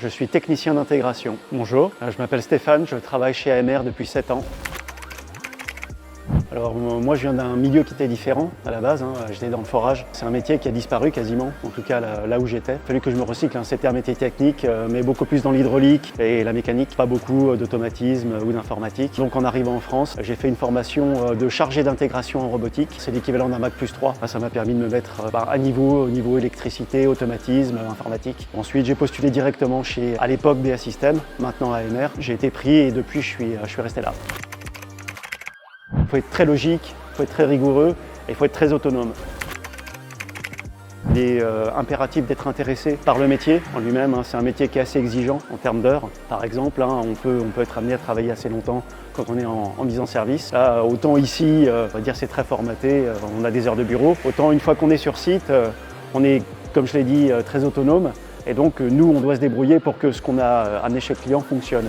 Je suis technicien d'intégration. Bonjour, je m'appelle Stéphane, je travaille chez AMR depuis 7 ans. Alors moi je viens d'un milieu qui était différent à la base, j'étais dans le forage. C'est un métier qui a disparu quasiment, en tout cas là où j'étais. Il a fallu que je me recycle, c'était un métier technique, mais beaucoup plus dans l'hydraulique et la mécanique, pas beaucoup d'automatisme ou d'informatique. Donc en arrivant en France, j'ai fait une formation de chargé d'intégration en robotique. C'est l'équivalent d'un Bac+3. Ça m'a permis de me mettre à niveau, au niveau électricité, automatisme, informatique. Ensuite j'ai postulé directement chez, à l'époque, BA System, maintenant AMR. J'ai été pris et depuis je suis resté là. Il faut être très logique, il faut être très rigoureux et il faut être très autonome. Il est impératif d'être intéressé par le métier en lui-même. C'est un métier qui est assez exigeant en termes d'heures. Par exemple, on peut être amené à travailler assez longtemps quand on est en mise en service. Là, autant ici, on va dire c'est très formaté, on a des heures de bureau. Autant une fois qu'on est sur site, on est, comme je l'ai dit, très autonome. Et donc nous, on doit se débrouiller pour que ce qu'on a amené chez le client fonctionne.